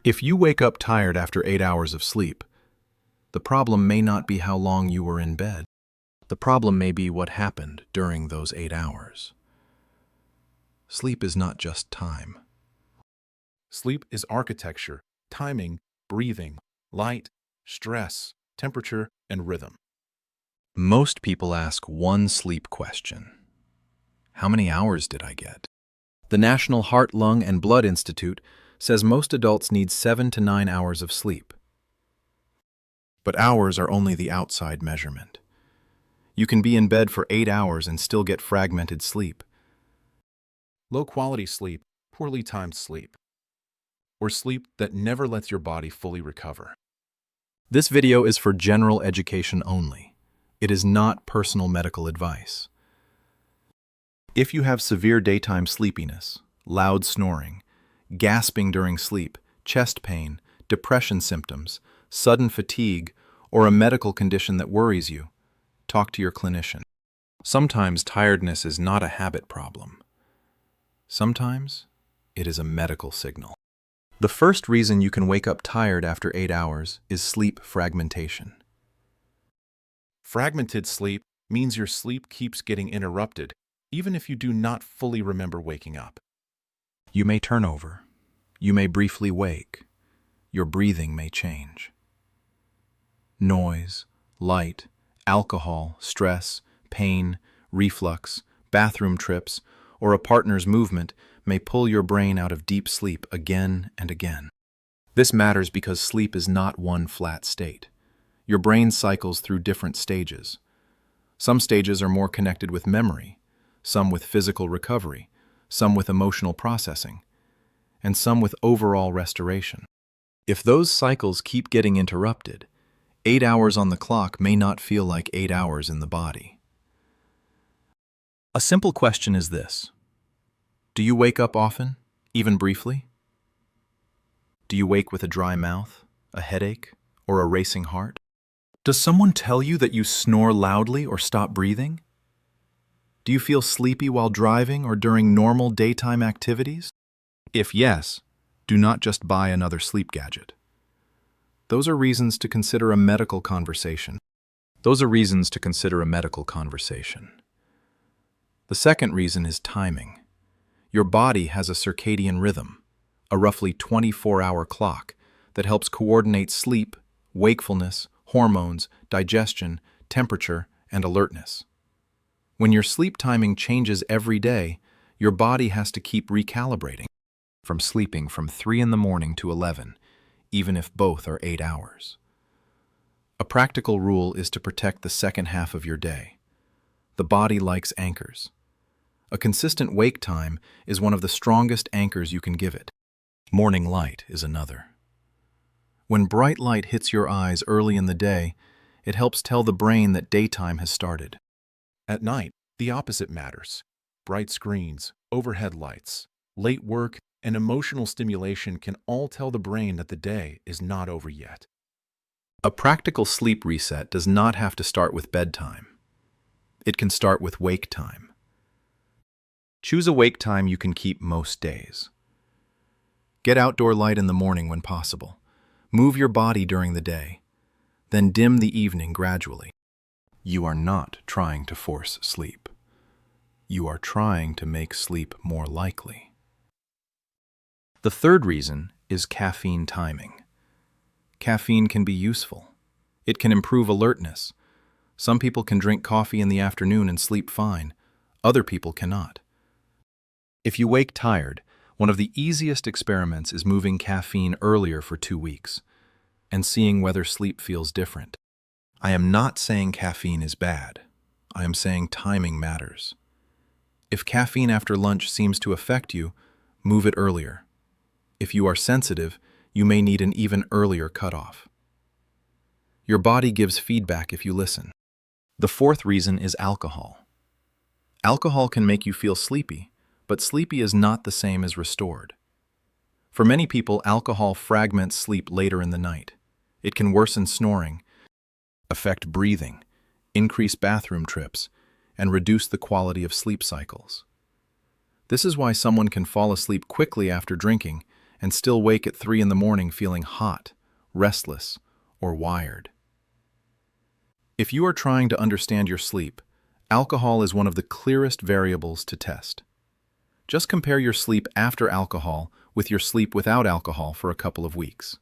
If you wake up tired after 8 hours of sleep, the problem may not be how long you were in bed. The problem may be what happened during those 8 hours. Sleep is not just time. Sleep is architecture, timing, breathing, light, stress, temperature, and rhythm. Most people ask one sleep question. How many hours did I get? The National Heart, Lung, and Blood Institute says most adults need 7 to 9 hours of sleep. But hours are only the outside measurement. You can be in bed for 8 hours and still get fragmented sleep. Low-quality sleep, poorly timed sleep, or sleep that never lets your body fully recover. This video is for general education only. It is not personal medical advice. If you have severe daytime sleepiness, loud snoring, gasping during sleep, chest pain, depression symptoms, sudden fatigue, or a medical condition that worries you, talk to your clinician. Sometimes tiredness is not a habit problem. Sometimes it is a medical signal. The first reason you can wake up tired after 8 hours is sleep fragmentation. Fragmented sleep means your sleep keeps getting interrupted, even if you do not fully remember waking up. You may turn over. You may briefly wake. Your breathing may change. Noise, light, alcohol, stress, pain, reflux, bathroom trips, or a partner's movement may pull your brain out of deep sleep again and again. This matters because sleep is not one flat state. Your brain cycles through different stages. Some stages are more connected with memory, some with physical recovery, some with emotional processing, and some with overall restoration. If those cycles keep getting interrupted, 8 hours on the clock may not feel like 8 hours in the body. A simple question is this: do you wake up often, even briefly? Do you wake with a dry mouth, a headache, or a racing heart? Does someone tell you that you snore loudly or stop breathing? Do you feel sleepy while driving or during normal daytime activities? If yes, do not just buy another sleep gadget. Those are reasons to consider a medical conversation. The second reason is timing. Your body has a circadian rhythm, a roughly 24-hour clock that helps coordinate sleep, wakefulness, hormones, digestion, temperature, and alertness. When your sleep timing changes every day, your body has to keep recalibrating, from sleeping from 3 in the morning to 11, even if both are 8 hours. A practical rule is to protect the second half of your day. The body likes anchors. A consistent wake time is one of the strongest anchors you can give it. Morning light is another. When bright light hits your eyes early in the day, it helps tell the brain that daytime has started. At night, the opposite matters. Bright screens, overhead lights, late work, and emotional stimulation can all tell the brain that the day is not over yet. A practical sleep reset does not have to start with bedtime. It can start with wake time. Choose a wake time you can keep most days. Get outdoor light in the morning when possible. Move your body during the day. Then dim the evening gradually. You are not trying to force sleep. You are trying to make sleep more likely. The third reason is caffeine timing. Caffeine can be useful. It can improve alertness. Some people can drink coffee in the afternoon and sleep fine. Other people cannot. If you wake tired, one of the easiest experiments is moving caffeine earlier for 2 weeks and seeing whether sleep feels different. I am not saying caffeine is bad. I am saying timing matters. If caffeine after lunch seems to affect you, move it earlier. If you are sensitive, you may need an even earlier cutoff. Your body gives feedback if you listen. The fourth reason is alcohol. Alcohol can make you feel sleepy, but sleepy is not the same as restored. For many people, alcohol fragments sleep later in the night. It can worsen snoring, affect breathing, increase bathroom trips, and reduce the quality of sleep cycles. This is why someone can fall asleep quickly after drinking and still wake at 3 in the morning feeling hot, restless, or wired. If you are trying to understand your sleep, alcohol is one of the clearest variables to test. Just compare your sleep after alcohol with your sleep without alcohol for a couple of weeks.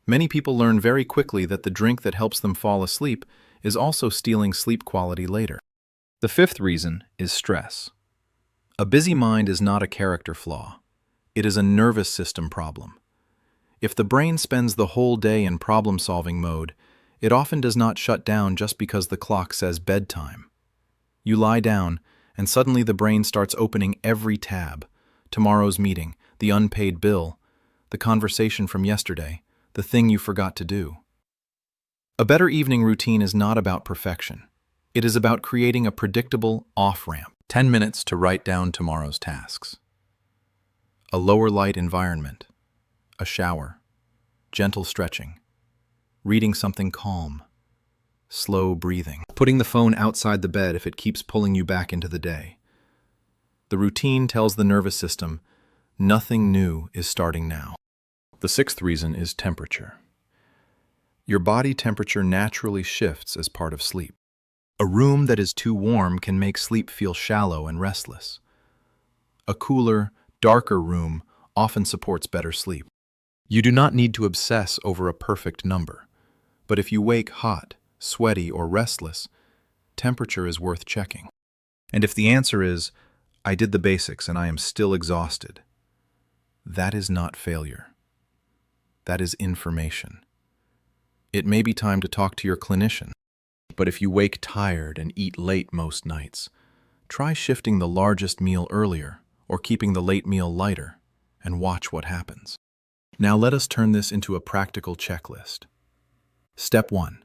Many people learn very quickly that the drink that helps them fall asleep is also stealing sleep quality later. The fifth reason is stress. A busy mind is not a character flaw. It is a nervous system problem. If the brain spends the whole day in problem-solving mode, it often does not shut down just because the clock says bedtime. You lie down, and suddenly the brain starts opening every tab: tomorrow's meeting, the unpaid bill, the conversation from yesterday, the thing you forgot to do. A better evening routine is not about perfection. It is about creating a predictable off-ramp. 10 minutes to write down tomorrow's tasks. A lower light environment. A shower. Gentle stretching. Reading something calm. Slow breathing. Putting the phone outside the bed if it keeps pulling you back into the day. The routine tells the nervous system, nothing new is starting now. The sixth reason is temperature. Your body temperature naturally shifts as part of sleep. A room that is too warm can make sleep feel shallow and restless. A cooler, darker room often supports better sleep. You do not need to obsess over a perfect number, but if you wake hot, sweaty, or restless, temperature is worth checking. And if the answer is, I did the basics and I am still exhausted, that is not failure. That is information. It may be time to talk to your clinician. But if you wake tired and eat late most nights, try shifting the largest meal earlier or keeping the late meal lighter and watch what happens. Now let us turn this into a practical checklist. Step 1.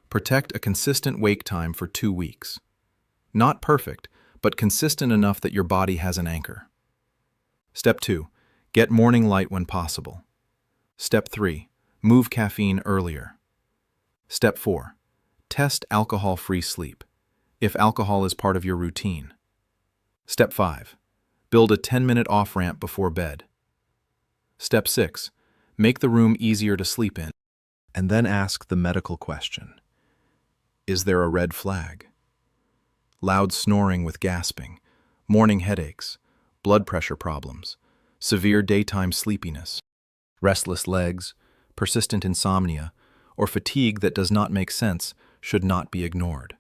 Protect a consistent wake time for 2 weeks. Not perfect, but consistent enough that your body has an anchor. Step 2. Get morning light when possible. Step 3. Move caffeine earlier. Step 4. Test alcohol-free sleep, if alcohol is part of your routine. Step 5. Build a 10-minute off-ramp before bed. Step 6. Make the room easier to sleep in. And then ask the medical question. Is there a red flag? Loud snoring with gasping, morning headaches, blood pressure problems, severe daytime sleepiness, restless legs, persistent insomnia, or fatigue that does not make sense should not be ignored.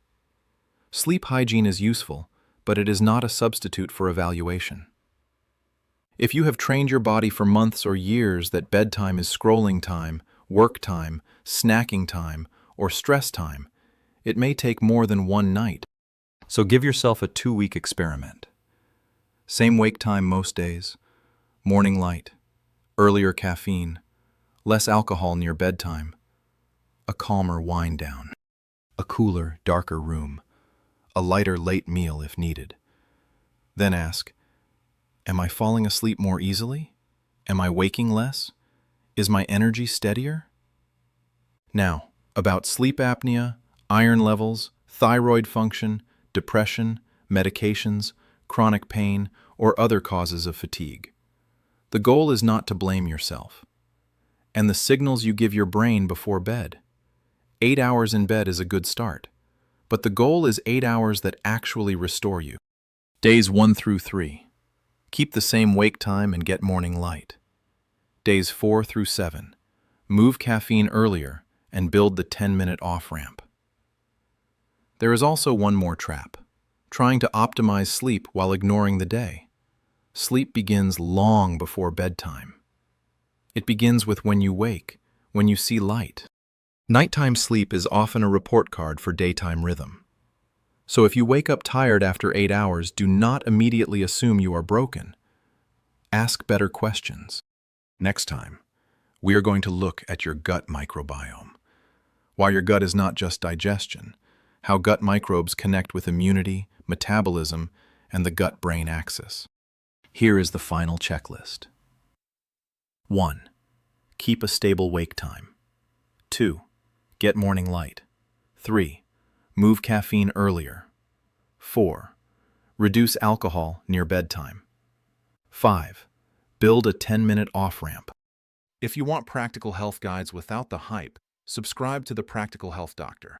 Sleep hygiene is useful, but it is not a substitute for evaluation. If you have trained your body for months or years that bedtime is scrolling time, work time, snacking time, or stress time, it may take more than one night. So give yourself a 2-week experiment. Same wake time most days, morning light, earlier caffeine, less alcohol near bedtime, a calmer wind down, a cooler, darker room, a lighter late meal if needed. Then ask, am I falling asleep more easily? Am I waking less? Is my energy steadier? Now, about sleep apnea, iron levels, thyroid function, depression, medications, chronic pain, or other causes of fatigue. The goal is not to blame yourself. And the signals you give your brain before bed. 8 hours in bed is a good start, but the goal is 8 hours that actually restore you. Days 1 through 3. Keep the same wake time and get morning light. Days 4 through 7. Move caffeine earlier and build the 10-minute off-ramp. There is also one more trap, trying to optimize sleep while ignoring the day. Sleep begins long before bedtime. It begins with when you wake, when you see light. Nighttime sleep is often a report card for daytime rhythm. So if you wake up tired after 8 hours, do not immediately assume you are broken. Ask better questions. Next time, we are going to look at your gut microbiome. Why your gut is not just digestion, how gut microbes connect with immunity, metabolism, and the gut-brain axis. Here is the final checklist. 1. Keep a stable wake time. 2. Get morning light. 3. Move caffeine earlier. 4. Reduce alcohol near bedtime. 5. Build a 10-minute off-ramp. If you want practical health guides without the hype, subscribe to the Practical Health Doctor.